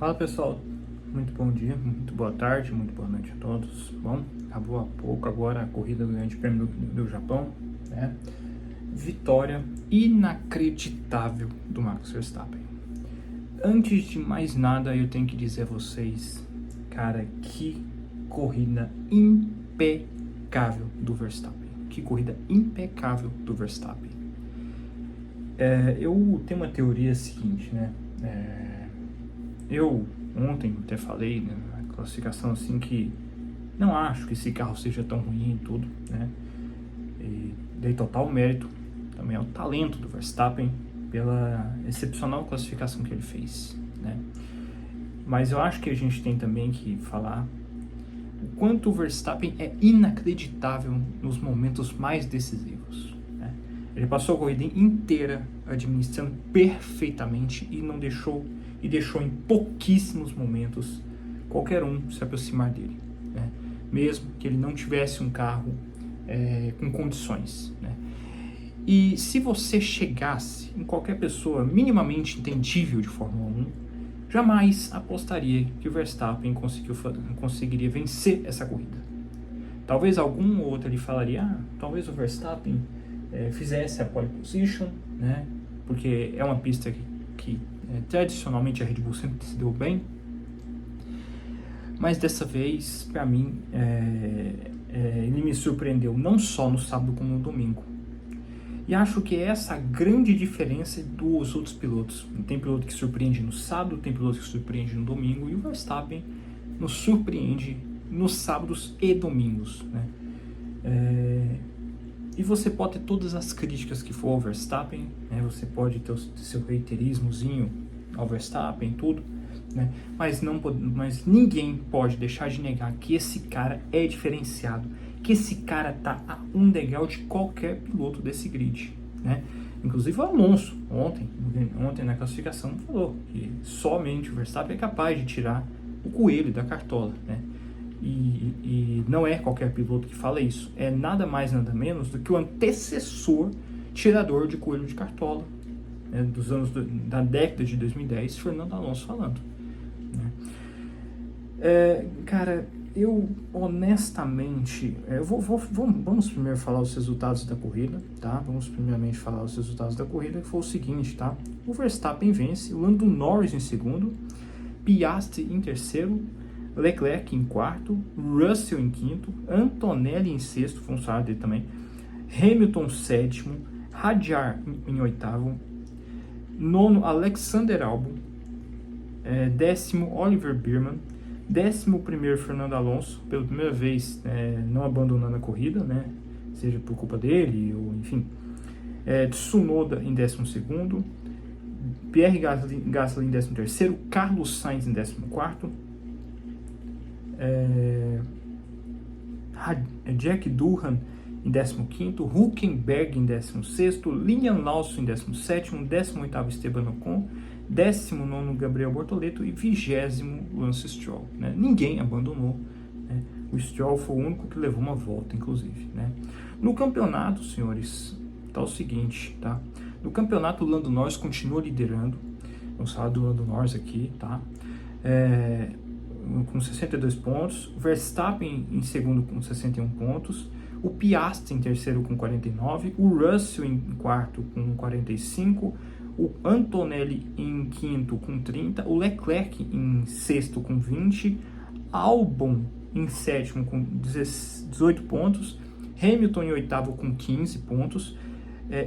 Fala pessoal, muito bom dia, muito boa tarde, muito boa noite a todos. Bom, acabou há pouco agora a corrida do Grande Prêmio do Japão, né? Vitória inacreditável do Max Verstappen. Antes de mais nada, eu tenho que dizer a vocês, cara, que corrida impecável do Verstappen. Que corrida impecável do Verstappen. Eu tenho uma teoria seguinte, né? Eu ontem até falei, né, na classificação assim, que não acho que esse carro seja tão ruim e tudo, né? E dei total mérito também ao talento do Verstappen pela excepcional classificação que ele fez, né? Mas eu acho que a gente tem também que falar o quanto o Verstappen é inacreditável nos momentos mais decisivos, né? Ele passou a corrida inteira administrando perfeitamente e deixou em pouquíssimos momentos qualquer um se aproximar dele, né? Mesmo que ele não tivesse um carro com condições, né? E se você chegasse em qualquer pessoa minimamente entendível de Fórmula 1, jamais apostaria que o Verstappen conseguiria vencer essa corrida. Talvez algum ou outro ele falaria, talvez o Verstappen fizesse a pole position, né? Porque é uma pista que tradicionalmente a Red Bull sempre se deu bem, mas dessa vez, para mim, ele me surpreendeu não só no sábado como no domingo. E acho que é essa a grande diferença dos outros pilotos. Tem piloto que surpreende no sábado, tem piloto que surpreende no domingo, e o Verstappen nos surpreende nos sábados e domingos, né? E você pode ter todas as críticas que for ao Verstappen, né? Você pode ter o seu reiterismozinho ao Verstappen, tudo, né? Mas ninguém pode deixar de negar que esse cara é diferenciado, que esse cara tá a um degrau de qualquer piloto desse grid, né? Inclusive o Alonso, ontem na classificação, falou que somente o Verstappen é capaz de tirar o coelho da cartola, né? E não é qualquer piloto que fala isso, é nada mais nada menos do que o antecessor tirador de coelho de cartola, né, dos anos da década de 2010, Fernando Alonso falando, né? Cara, eu honestamente, vamos primeiro falar os resultados da corrida, tá? Vamos primeiramente falar os resultados da corrida, que foi o seguinte, tá? O Verstappen vence, Lando Norris em segundo, Piastri em terceiro, Leclerc em quarto, Russell em quinto, Antonelli em sexto, foi um salário dele também, Hamilton sétimo, Hadjar em oitavo, nono Alexander Albon, décimo Oliver Biermann, 11º Fernando Alonso, pela primeira vez não abandonando a corrida, né? Seja por culpa dele ou enfim, Tsunoda em 12º, Pierre Gasly em 13º, Carlos Sainz em 14º, Jack Doohan em 15º, Hülkenberg em 16º, Liam Lawson em 17º, 18º Esteban Ocon, 19º Gabriel Bortoleto e 20º Lance Stroll, né? Ninguém abandonou, né? O Stroll foi o único que levou uma volta, inclusive, né? No campeonato, senhores, tá o seguinte, tá? No campeonato, o Lando Norris continua liderando. Vamos falar do Lando Norris aqui, tá? Com 62 pontos, o Verstappen em segundo com 61 pontos, o Piastri em terceiro com 49, o Russell em quarto com 45, o Antonelli em quinto com 30, o Leclerc em sexto com 20, Albon em sétimo com 18 pontos, Hamilton em oitavo com 15 pontos,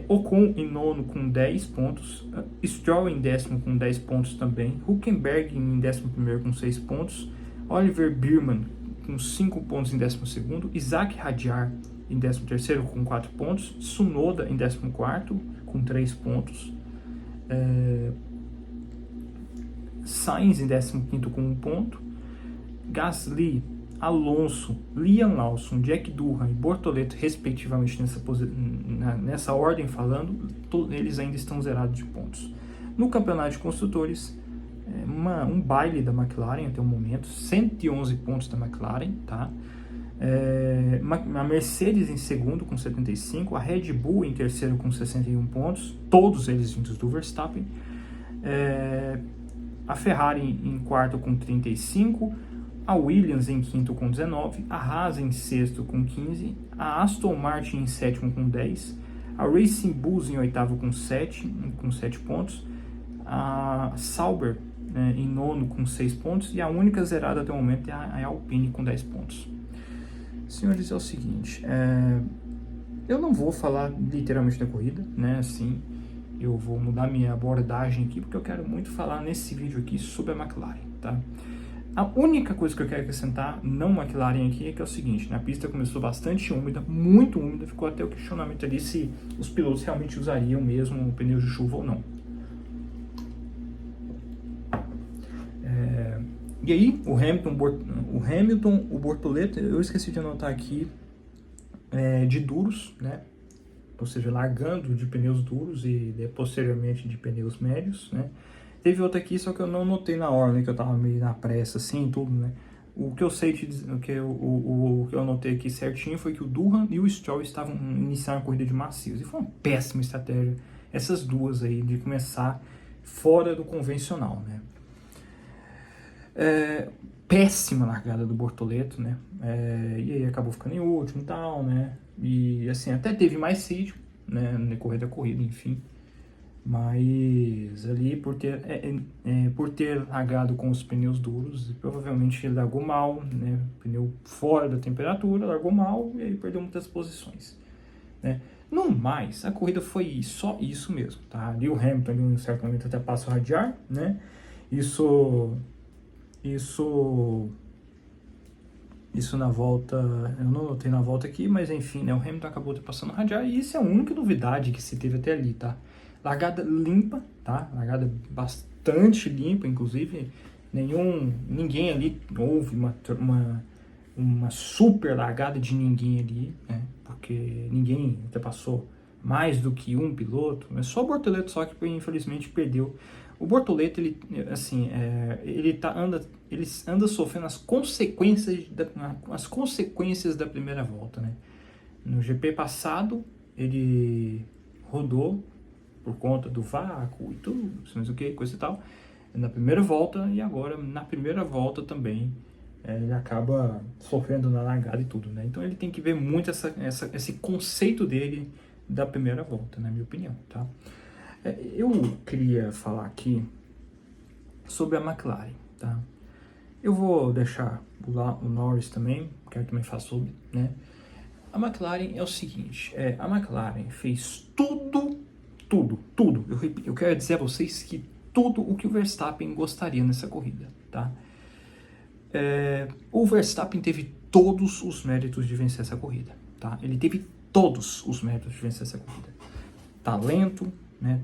Ocon em nono com 10 pontos, Stroll em décimo com 10 pontos também, Hülkenberg em 11º com 6 pontos, Oliver Biermann com 5 pontos em 12º, Isaac Hadjar em 13º com 4 pontos, Tsunoda em 14º com 3 pontos, Sainz em 15º com 1 ponto, Gasly, Alonso, Liam Lawson, Jack Doohan e Bortoleto, respectivamente, nessa ordem falando, eles ainda estão zerados de pontos. No campeonato de construtores, um baile da McLaren até o momento, 111 pontos da McLaren, tá? A Mercedes em segundo com 75, a Red Bull em terceiro com 61 pontos, todos eles vindos do Verstappen. A Ferrari em quarto com 35, a Williams em quinto com 19, a Haas em sexto com 15, a Aston Martin em sétimo com 10, a Racing Bulls em oitavo com 7 pontos, a Sauber, né, em nono com 6 pontos, e a única zerada até o momento é a Alpine com 10 pontos. Senhores, é o seguinte, eu não vou falar literalmente da corrida, né, assim, eu vou mudar minha abordagem aqui, porque eu quero muito falar nesse vídeo aqui sobre a McLaren, tá? A única coisa que eu quero acrescentar, não McLaren aqui, é que é o seguinte, né, a pista começou bastante úmida, muito úmida, ficou até o questionamento ali se os pilotos realmente usariam mesmo pneus de chuva ou não. E aí, o Hamilton, o Bortoleto, eu esqueci de anotar aqui, de duros, né? Ou seja, largando de pneus duros e posteriormente de pneus médios, né? Teve outra aqui, só que eu não notei na hora, né? Que eu tava meio na pressa, assim, tudo, né? O que eu sei, o que eu anotei aqui certinho foi que o Durham e o Stroll estavam iniciando a corrida de macios. E foi uma péssima estratégia, essas duas aí, de começar fora do convencional, né? Péssima largada do Bortoleto, né? E aí acabou ficando em último e tal, né? E assim, até teve mais sítio, né? No decorrer da corrida, enfim. Mas ali, por ter largado com os pneus duros, provavelmente ele largou mal, né? Pneu fora da temperatura, largou mal e aí perdeu muitas posições, né? No mais, a corrida foi só isso mesmo, tá? Ali o Hamilton, em um certo momento, até passa o radiar, né? Isso na volta, eu não notei na volta aqui, mas enfim, né, o Hamilton acabou passando o radiar, e isso é a única novidade que se teve até ali, tá? Largada limpa, tá? Largada bastante limpa, inclusive, ninguém ali, houve uma super largada de ninguém ali, né? Porque ninguém ultrapassou mais do que um piloto, é só o Bortoleto só que infelizmente perdeu. O Bortoleto, ele anda sofrendo as consequências da primeira volta, né? No GP passado, ele rodou por conta do vácuo e tudo, mas o que, coisa e tal, na primeira volta, e agora na primeira volta também ele acaba sofrendo na largada e tudo, né? Então ele tem que ver muito esse conceito dele da primeira volta, na minha opinião, tá? Eu queria falar aqui sobre a McLaren, tá? Eu vou deixar o Norris também, quero também falar sobre, né? A McLaren é o seguinte, a McLaren fez tudo, eu quero dizer a vocês que tudo o que o Verstappen gostaria nessa corrida, tá? O Verstappen teve todos os méritos de vencer essa corrida, tá? Ele teve todos os méritos de vencer essa corrida. Talento, né?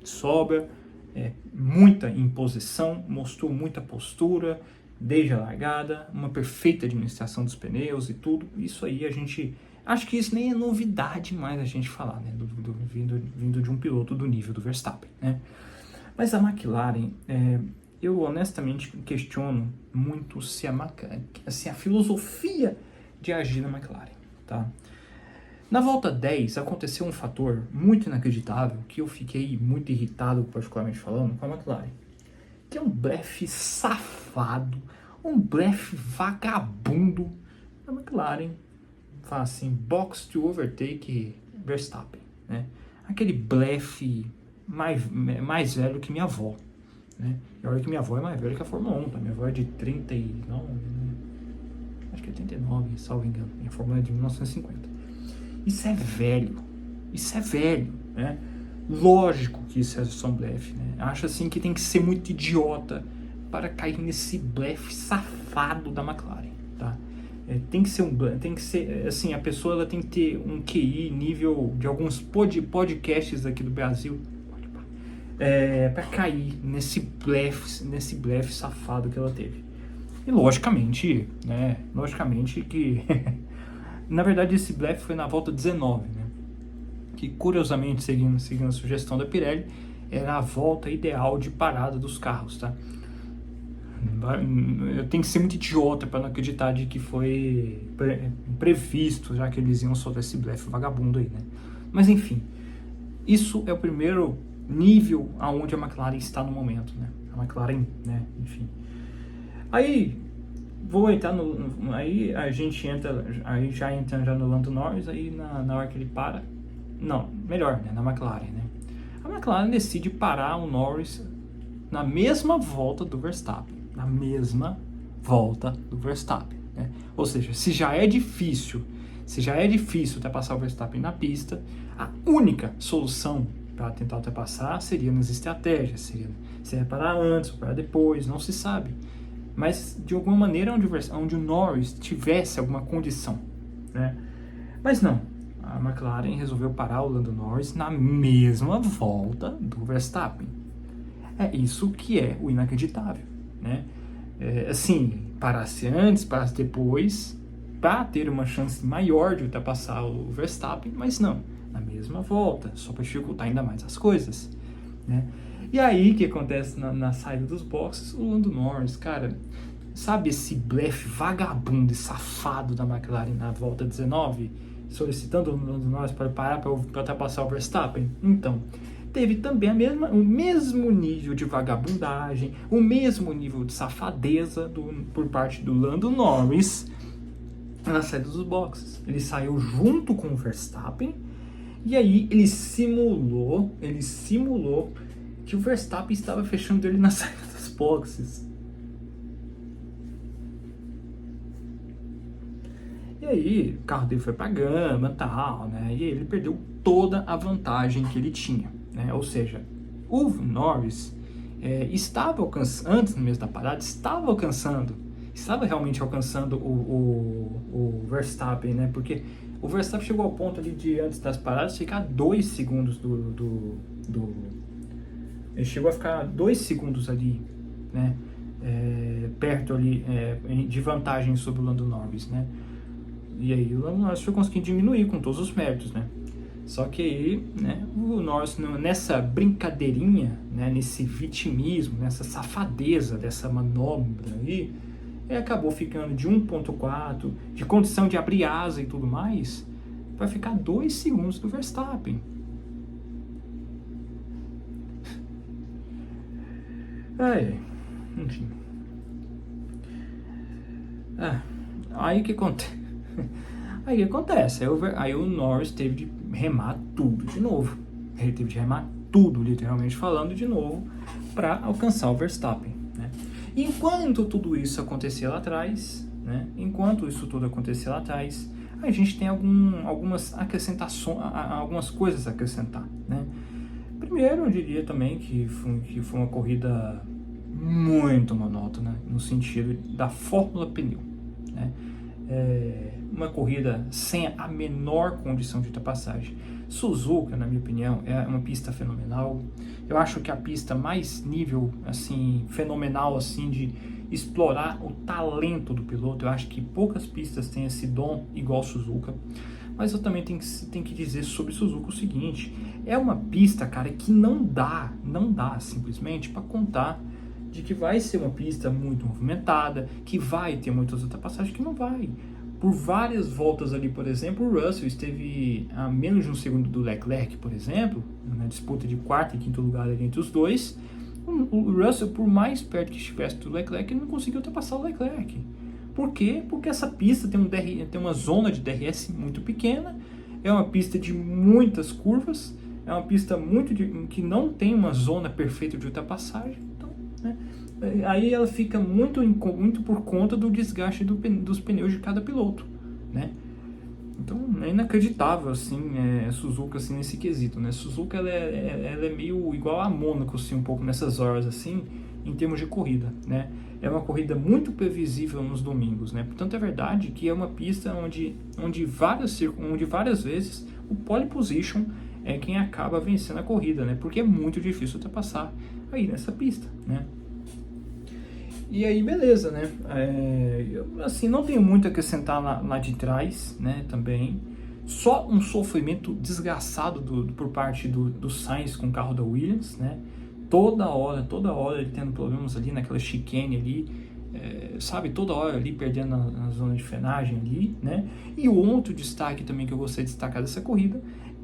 Sobra, muita imposição, mostrou muita postura desde a largada, uma perfeita administração dos pneus e tudo. Isso aí acho que isso nem é novidade mais a gente falar, né? Vindo de um piloto do nível do Verstappen, né? Mas a McLaren, eu honestamente questiono muito se a filosofia de agir na McLaren, tá? Na volta 10 aconteceu um fator muito inacreditável que eu fiquei muito irritado, particularmente falando, com a McLaren, que é um blefe safado, um blefe vagabundo da McLaren. Fala assim, box to overtake Verstappen, né? Aquele blefe mais velho que minha avó, né? E olha que minha avó é mais velha que a Fórmula 1, tá? Minha avó é de 39, acho que é 39, salvo engano. Minha Fórmula é de 1950. Isso é velho, né? Lógico que isso é só um blefe, né? Acho assim que tem que ser muito idiota para cair nesse blefe safado da McLaren, tá? Tem que ser assim, a pessoa ela tem que ter um QI nível de alguns podcasts aqui do Brasil, para cair nesse blefe safado que ela teve. E logicamente, né? Logicamente que na verdade, esse blefe foi na volta 19, né? Que, curiosamente, seguindo a sugestão da Pirelli, era a volta ideal de parada dos carros, tá? Eu tenho que ser muito idiota para não acreditar de que foi previsto, já que eles iam soltar esse blefe vagabundo aí, né? Mas, enfim, isso é o primeiro nível aonde a McLaren está no momento, né? A a McLaren, né? Enfim. Aí vou entrar aí a gente entra, aí já entra já no Lando Norris, aí na hora que ele para, não, melhor, né? Na McLaren, né? A McLaren decide parar o Norris na mesma volta do Verstappen, né? Ou seja, se já é difícil ultrapassar o Verstappen na pista, a única solução para tentar ultrapassar seria nas estratégias, seria parar antes ou parar depois, não se sabe. Mas de alguma maneira onde o Norris tivesse alguma condição, né? Mas não, a McLaren resolveu parar o Lando Norris na mesma volta do Verstappen. É isso que é o inacreditável, né? Assim, parasse antes, parasse depois, para ter uma chance maior de ultrapassar o Verstappen, mas não, na mesma volta, só para dificultar ainda mais as coisas, né? E aí, o que acontece na saída dos boxes? O Lando Norris, cara, sabe esse blefe vagabundo e safado da McLaren na volta 19, solicitando o Lando Norris para parar para ultrapassar o Verstappen? Então, teve também o mesmo nível de vagabundagem, o mesmo nível de safadeza por parte do Lando Norris na saída dos boxes. Ele saiu junto com o Verstappen e aí ele simulou que o Verstappen estava fechando ele na saída dos boxes. E aí o carro dele foi pra gama e tal, né? E aí ele perdeu toda a vantagem que ele tinha, né? Ou seja, o Norris estava alcançando, antes mesmo da parada, estava realmente alcançando o Verstappen, né? Porque o Verstappen chegou ao ponto ali de, antes das paradas, ficar 2 segundos ele chegou a ficar 2 segundos ali, né? Perto ali, de vantagem sobre o Lando Norris, né? E aí o Lando Norris foi conseguindo diminuir com todos os méritos, né? Só que aí, né, o Norris, nessa brincadeirinha, né, nesse vitimismo, nessa safadeza dessa manobra aí, acabou ficando de 1.4, de condição de abrir asa e tudo mais, vai ficar 2 segundos do Verstappen. Enfim. Aí o que acontece? Aí o que acontece? Aí o Norris teve de remar tudo de novo. Ele teve de remar tudo, literalmente falando, de novo, para alcançar o Verstappen, né? E enquanto tudo isso acontecia lá atrás, né? A gente tem algumas acrescentações, algumas coisas a acrescentar, né? Primeiro, eu diria também que foi uma corrida muito monótona, no sentido da fórmula pneu, né? Uma corrida sem a menor condição de ultrapassagem. Suzuka, na minha opinião, é uma pista fenomenal. Eu acho que a pista mais nível, assim, fenomenal, assim, de explorar o talento do piloto. Eu acho que poucas pistas têm esse dom igual Suzuka. Mas eu também tenho que dizer sobre Suzuka o seguinte: é uma pista, cara, que não dá simplesmente para contar de que vai ser uma pista muito movimentada, que vai ter muitas ultrapassagens, que não vai. Por várias voltas ali, por exemplo, o Russell esteve a menos de um segundo do Leclerc, por exemplo, na disputa de quarto e quinto lugar ali entre os dois. O Russell, por mais perto que estivesse do Leclerc, ele não conseguiu ultrapassar o Leclerc. Por quê? Porque essa pista tem uma zona de DRS muito pequena, é uma pista de muitas curvas, é uma pista que não tem uma zona perfeita de ultrapassagem. Então, né, aí ela fica muito por conta do desgaste dos pneus de cada piloto, né? Então é inacreditável, assim, Suzuka, assim, nesse quesito, né? Suzuka ela é meio igual a Mônaco, assim, um pouco nessas horas, assim, em termos de corrida, né? É uma corrida muito previsível nos domingos, né? Portanto, é verdade que é uma pista onde várias vezes o pole position é quem acaba vencendo a corrida, né? Porque é muito difícil ultrapassar aí nessa pista, né? E aí, beleza, né? Assim, não tenho muito a acrescentar lá de trás, né? Também. Só um sofrimento desgraçado por parte do Sainz com o carro da Williams, né? Toda hora ele tendo problemas ali naquela chicane ali, sabe? Toda hora ali perdendo na zona de frenagem ali, né? E o outro destaque também que eu gostaria de destacar dessa corrida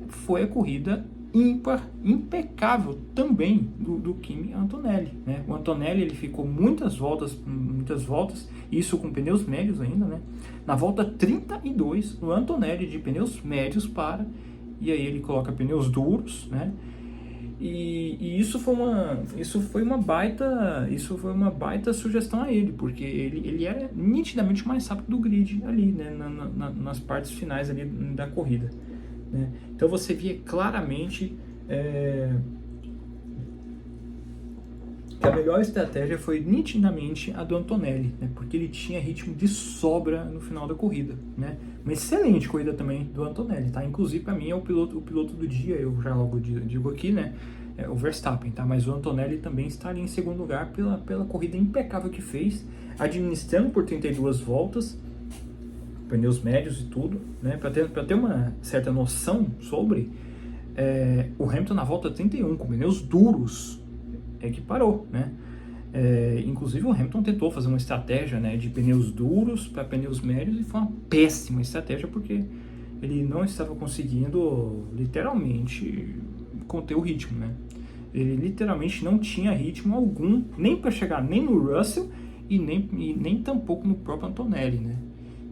foi a corrida ímpar, impecável também do Kimi Antonelli, né? O Antonelli ele ficou muitas voltas, isso com pneus médios ainda, né? Na volta 32, o Antonelli de pneus médios para, e aí ele coloca pneus duros, né? E isso foi uma baita sugestão a ele, porque ele era nitidamente mais rápido do grid ali, né? Nas partes finais ali da corrida. Né? Então você via claramente que a melhor estratégia foi nitidamente a do Antonelli, né? Porque ele tinha ritmo de sobra no final da corrida. Né? Uma excelente corrida também do Antonelli, tá? Inclusive para mim é o piloto do dia, eu já logo digo aqui, né? O Verstappen, tá? Mas o Antonelli também está ali em segundo lugar pela corrida impecável que fez, administrando por 32 voltas, pneus médios e tudo, né? Para ter uma certa noção sobre, o Hamilton na volta 31 com pneus duros que parou, né? Inclusive o Hamilton tentou fazer uma estratégia, né, de pneus duros para pneus médios e foi uma péssima estratégia porque ele não estava conseguindo literalmente conter o ritmo, né? Ele literalmente não tinha ritmo algum, nem para chegar nem no Russell e nem tampouco no próprio Antonelli, né?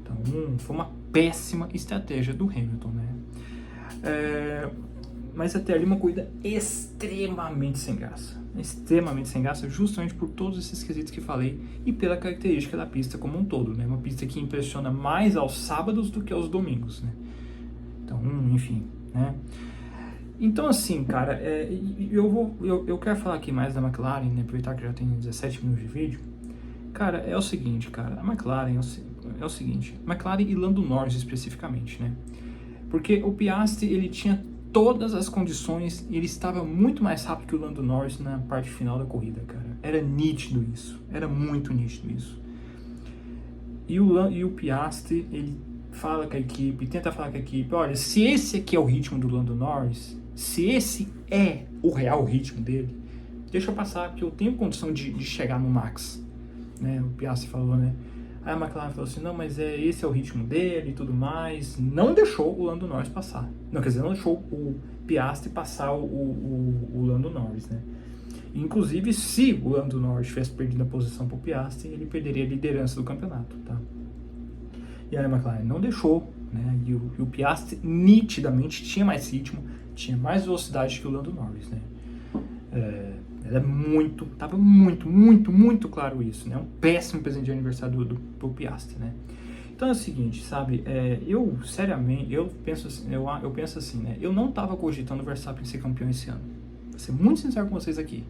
Então foi uma péssima estratégia do Hamilton, né? Mas até ali uma corrida extremamente sem graça, justamente por todos esses quesitos que falei e pela característica da pista como um todo, né? Uma pista que impressiona mais aos sábados do que aos domingos, né? Então, enfim, né? Então, assim, cara, eu quero falar aqui mais da McLaren, né? Aproveitar que já tem 17 minutos de vídeo. Cara, é o seguinte, cara, a McLaren é o seguinte, McLaren e Lando Norris especificamente, né? Porque o Piastri, ele tinha todas as condições e ele estava muito mais rápido que o Lando Norris na parte final da corrida, cara. Era nítido isso, era muito nítido isso. E o Piastri, ele fala com a equipe, tenta falar com a equipe, olha, se esse aqui é o ritmo do Lando Norris, se esse é o real ritmo dele, deixa eu passar, porque eu tenho condição de chegar no Max, né? O Piastri falou, né? Aí a McLaren falou assim, não, mas esse é o ritmo dele e tudo mais. Não deixou o Lando Norris passar. Não, quer dizer, não deixou o Piastri passar o Lando Norris, né? Inclusive, se o Lando Norris tivesse perdido a posição para o Piastri, ele perderia a liderança do campeonato, tá? E aí a McLaren não deixou, né? E o Piastri nitidamente tinha mais ritmo, tinha mais velocidade que o Lando Norris, né? Tava muito claro isso, né? Um péssimo presente de aniversário pro Piastri, né? Então é o seguinte, sabe? Eu penso assim, né? Eu não tava cogitando o Verstappen ser campeão esse ano. Vou ser muito sincero com vocês aqui.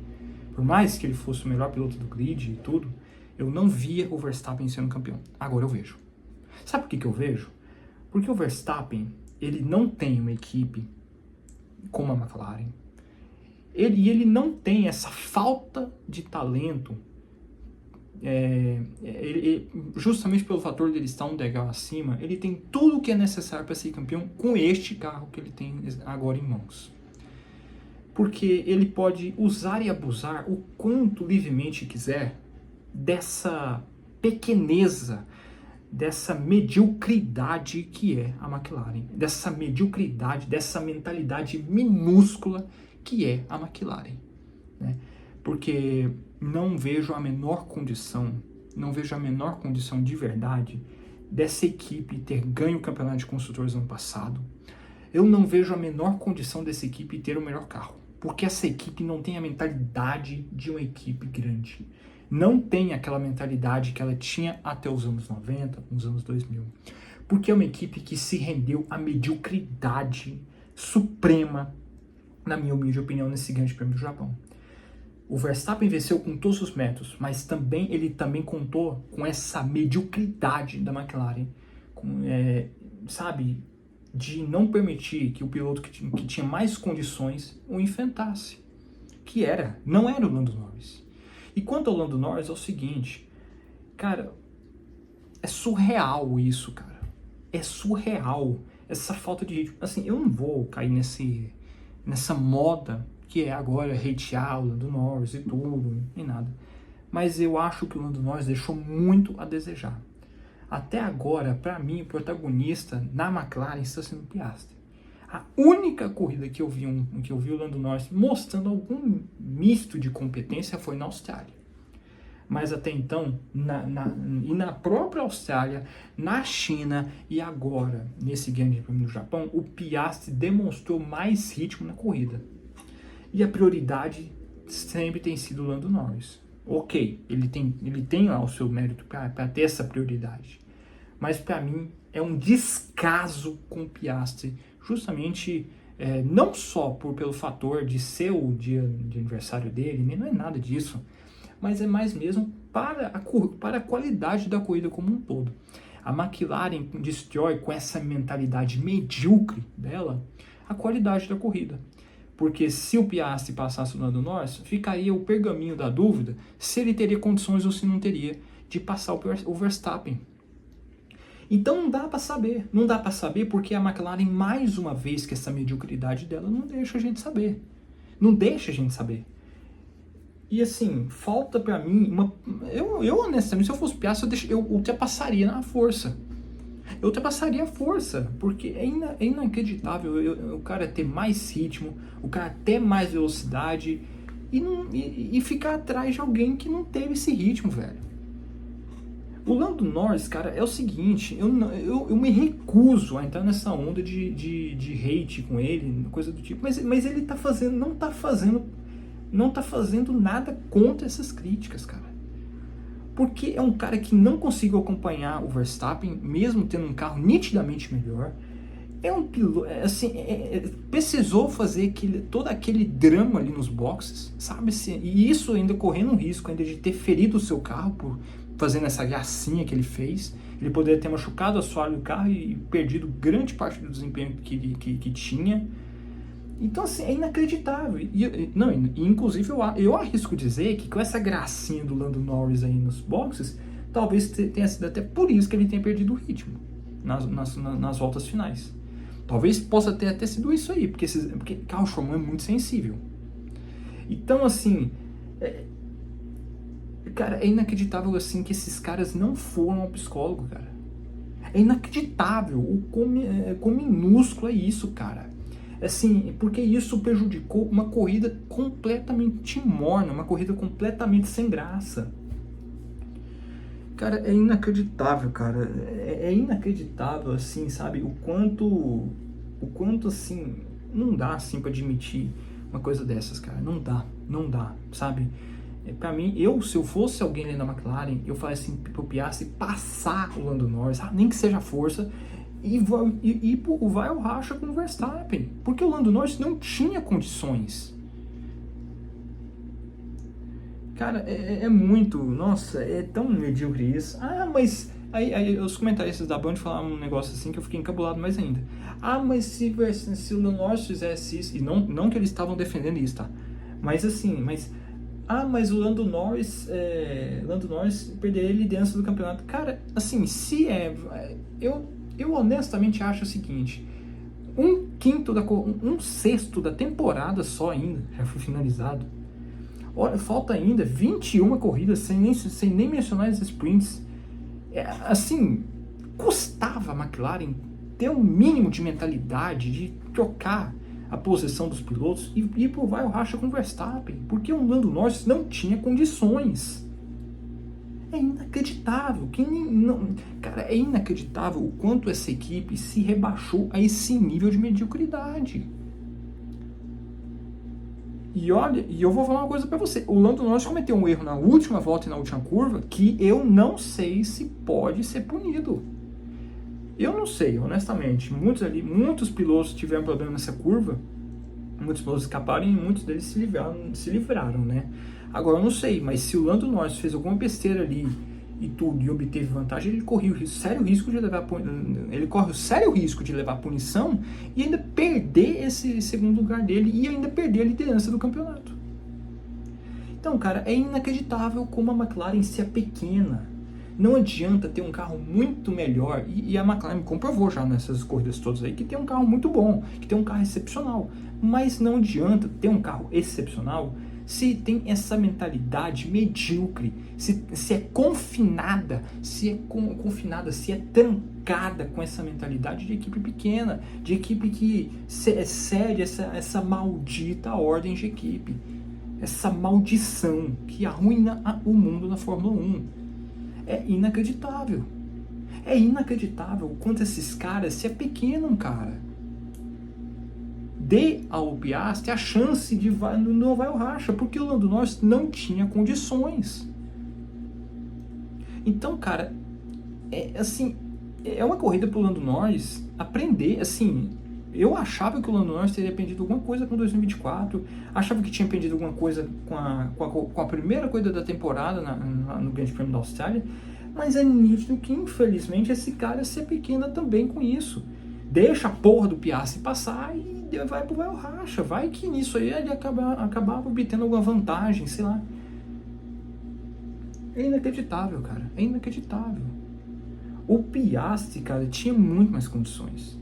Por mais que ele fosse o melhor piloto do grid e tudo, eu não via o Verstappen sendo campeão. Agora eu vejo. Sabe por que eu vejo? Porque o Verstappen, ele não tem uma equipe como a McLaren. Ele não tem essa falta de talento, justamente pelo fator dele estar um degrau acima, ele tem tudo o que é necessário para ser campeão com este carro que ele tem agora em mãos. Porque ele pode usar e abusar o quanto livremente quiser dessa pequeneza, dessa mediocridade que é a McLaren, dessa mediocridade, dessa mentalidade minúscula que é a McLaren, né? Porque não vejo a menor condição de verdade dessa equipe ter ganho o campeonato de construtores no ano passado. Eu não vejo a menor condição dessa equipe ter o melhor carro, porque essa equipe não tem a mentalidade de uma equipe grande. Não tem aquela mentalidade que ela tinha até os anos 90, os anos 2000. Porque é uma equipe que se rendeu à mediocridade suprema, na minha humilde opinião, nesse grande prêmio do Japão. O Verstappen venceu com todos os métodos, mas ele também contou com essa mediocridade da McLaren, sabe, de não permitir que o piloto que tinha mais condições o enfrentasse, não era o Lando Norris. E quanto ao Lando Norris, é o seguinte, cara, é surreal isso, cara. É surreal essa falta de ritmo. Assim, eu não vou cair nessa moda que é agora hatear o Lando Norris e tudo, nem nada. Mas eu acho que o Lando Norris deixou muito a desejar. Até agora, para mim, o protagonista na McLaren está sendo o Piastri. A única corrida que eu vi o Lando Norris mostrando algum misto de competência foi na Austrália. Mas até então, na própria Austrália, na China e agora, nesse Grande Prêmio do Japão, o Piastri demonstrou mais ritmo na corrida. E a prioridade sempre tem sido o Lando Norris. Ok, ele tem lá o seu mérito para ter essa prioridade. Mas para mim é um descaso com o Piastri, justamente não só pelo fator de ser o dia de aniversário dele, nem não é nada disso, mas é mais mesmo para a qualidade da corrida como um todo. A McLaren destrói com essa mentalidade medíocre dela a qualidade da corrida. Porque se o Piastri passasse o Lando Norris, ficaria o pergaminho da dúvida se ele teria condições ou se não teria de passar o Verstappen. Então não dá para saber porque a McLaren, mais uma vez, que essa mediocridade dela não deixa a gente saber. E assim, falta pra mim eu honestamente, se eu fosse Piastri, eu ultrapassaria na força. Eu ultrapassaria a força, porque é inacreditável o cara ter mais ritmo, o cara ter mais velocidade e ficar atrás de alguém que não teve esse ritmo, velho. O Lando Norris, cara, é o seguinte, eu me recuso a entrar nessa onda de hate com ele, coisa do tipo, mas ele não tá fazendo nada contra essas críticas, cara. Porque é um cara que não conseguiu acompanhar o Verstappen, mesmo tendo um carro nitidamente melhor. É um piloto, assim, precisou fazer todo aquele drama ali nos boxes, sabe? E isso ainda correndo um risco ainda de ter ferido o seu carro por fazendo essa gracinha que ele fez. Ele poderia ter machucado o assoalho do carro e perdido grande parte do desempenho que tinha. Então, assim, é inacreditável. Inclusive, eu arrisco dizer que com essa gracinha do Lando Norris aí nos boxes, talvez tenha sido até por isso que ele tenha perdido o ritmo nas voltas finais. Talvez possa ter até sido isso aí, porque carro Schumann é muito sensível. Então, assim, cara, é inacreditável assim que esses caras não foram ao psicólogo, cara. É inacreditável o quão minúsculo é isso, cara. Assim, porque isso prejudicou uma corrida completamente morna, uma corrida completamente sem graça. Cara, é inacreditável, cara. É inacreditável, assim, sabe? O quanto, assim, não dá, assim, pra admitir uma coisa dessas, cara. Não dá, sabe? Pra mim, se eu fosse alguém ali na McLaren, eu falaria assim, pro Piastri passar o Lando Norris, nem que seja força, e vai ao racha com o Verstappen, porque o Lando Norris não tinha condições. Cara, é muito, nossa, é tão medíocre isso. Mas aí os comentaristas da Band falaram um negócio assim que eu fiquei encabulado mais ainda. Mas se o Lando Norris fizesse isso, e não que eles estavam defendendo isso, tá? Mas assim, mas o Lando Norris perderia a liderança do campeonato. Cara, assim, eu honestamente acho o seguinte: um sexto da temporada só ainda já foi finalizado. Olha, falta ainda 21 corridas sem nem mencionar as sprints. Assim, custava a McLaren ter um mínimo de mentalidade de trocar a posição dos pilotos e ir pro vai o racha com o Verstappen, porque o Lando Norris não tinha condições. É inacreditável, cara, é inacreditável o quanto essa equipe se rebaixou a esse nível de mediocridade. E olha, eu vou falar uma coisa pra você, o Lando Norris cometeu um erro na última volta e na última curva que eu não sei se pode ser punido. Eu não sei, honestamente. Muitos pilotos tiveram problema nessa curva, muitos pilotos escaparam e muitos deles se livraram, né? Agora eu não sei, mas se o Lando Norris fez alguma besteira ali e obteve vantagem, ele corre o sério risco de levar punição e ainda perder esse segundo lugar dele e ainda perder a liderança do campeonato. Então, cara, é inacreditável como a McLaren se apequena. Não adianta ter um carro muito melhor, e a McLaren comprovou já nessas corridas todas aí que tem um carro muito bom, que tem um carro excepcional, mas não adianta ter um carro excepcional se tem essa mentalidade medíocre, se é confinada, se é trancada com essa mentalidade de equipe pequena, de equipe que cede essa maldita ordem de equipe, essa maldição que arruina o mundo na Fórmula 1. É inacreditável. É inacreditável o quanto esses caras se apequenam, cara. Dê ao Piastri a chance de não vai o racha, porque o Lando Norris não tinha condições. Então, cara, é uma corrida pro Lando Norris aprender, assim. Eu achava que o Lando Norris teria aprendido alguma coisa com 2024, achava que tinha aprendido alguma coisa com a primeira corrida da temporada no Grande Prêmio da Austrália, mas é nítido que, infelizmente, esse cara se pequena também com isso. Deixa a porra do Piastri passar e vai o racha. Vai que nisso aí ele acabava obtendo alguma vantagem, sei lá. É inacreditável, cara. É inacreditável. O Piastri, cara, tinha muito mais condições.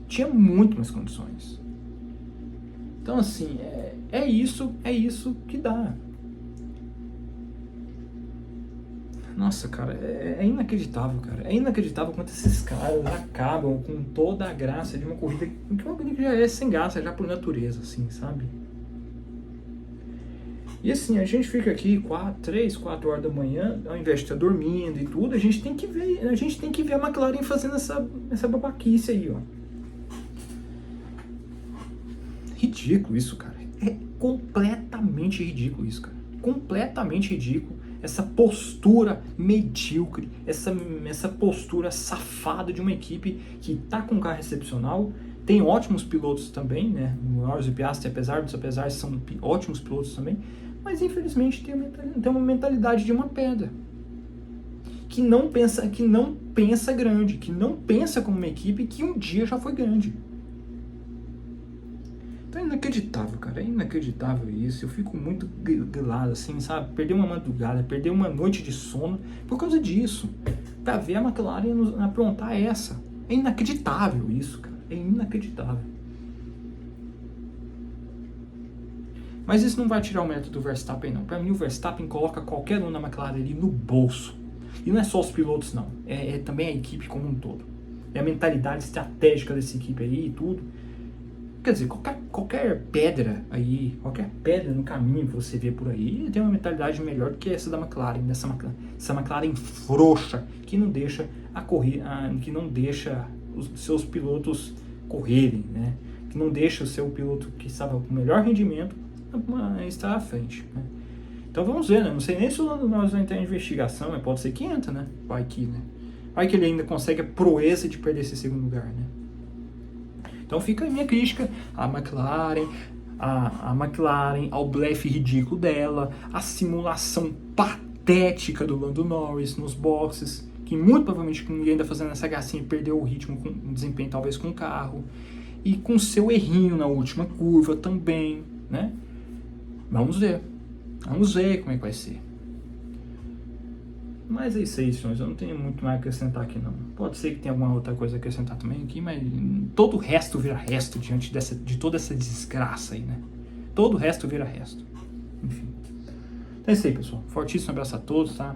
Então, assim, é isso que dá. Nossa, cara, é inacreditável, cara. É inacreditável quanto esses caras acabam com toda a graça de uma corrida que já é sem graça, já por natureza, assim, sabe? E assim, a gente fica aqui 3, 4 horas da manhã, ao invés de estar dormindo e tudo, a gente tem que ver a McLaren fazendo essa babaquice aí, ó. Ridículo isso, cara. É completamente ridículo isso, cara. Completamente ridículo. Essa postura medíocre, essa postura safada de uma equipe que tá com um carro excepcional, tem ótimos pilotos também, né? O Norris e o Piastri, apesar são ótimos pilotos também, mas infelizmente tem uma mentalidade de uma pedra. Que não pensa grande, que não pensa como uma equipe que um dia já foi grande. Então é inacreditável, cara, é inacreditável isso. Eu fico muito grilado, assim, sabe? Perder uma madrugada, perder uma noite de sono por causa disso. Pra ver a McLaren aprontar essa. É inacreditável isso, cara. É inacreditável. Mas isso não vai tirar o mérito do Verstappen, não. Pra mim, o Verstappen coloca qualquer um na McLaren ali no bolso. E não é só os pilotos, não. É também a equipe como um todo. É a mentalidade estratégica dessa equipe aí e tudo. Quer dizer, qualquer pedra aí, qualquer pedra no caminho que você vê por aí, tem uma mentalidade melhor do que essa da McLaren, essa McLaren frouxa, que não deixa que não deixa os seus pilotos correrem, né? Que não deixa o seu piloto que estava com o melhor rendimento estar à frente, né? Então vamos ver, né? Não sei nem se o Lando Norris vai entrar em investigação, mas pode ser que entra, né? Vai que ele ainda consegue a proeza de perder esse segundo lugar, né? Então fica a minha crítica à McLaren, ao blefe ridículo dela, a simulação patética do Lando Norris nos boxes, que muito provavelmente ninguém ainda fazendo essa gracinha perdeu o ritmo, o desempenho talvez com o carro, e com seu errinho na última curva também, né? Vamos ver como é que vai ser. Mas é isso aí, senhores. Eu não tenho muito mais a acrescentar aqui, não. Pode ser que tenha alguma outra coisa a acrescentar também aqui, mas todo o resto vira resto diante de toda essa desgraça aí, né? Todo o resto vira resto. Enfim. Então é isso aí, pessoal. Fortíssimo abraço a todos, tá?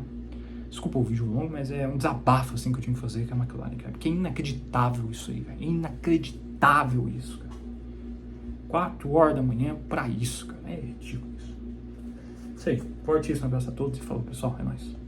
Desculpa o vídeo longo, mas é um desabafo, assim, que eu tinha que fazer com a McLaren, cara. Porque é inacreditável isso aí, velho. É inacreditável isso, cara. 4 horas da manhã pra isso, cara. É ridículo isso. Isso aí. Fortíssimo abraço a todos e falou, pessoal. É nóis.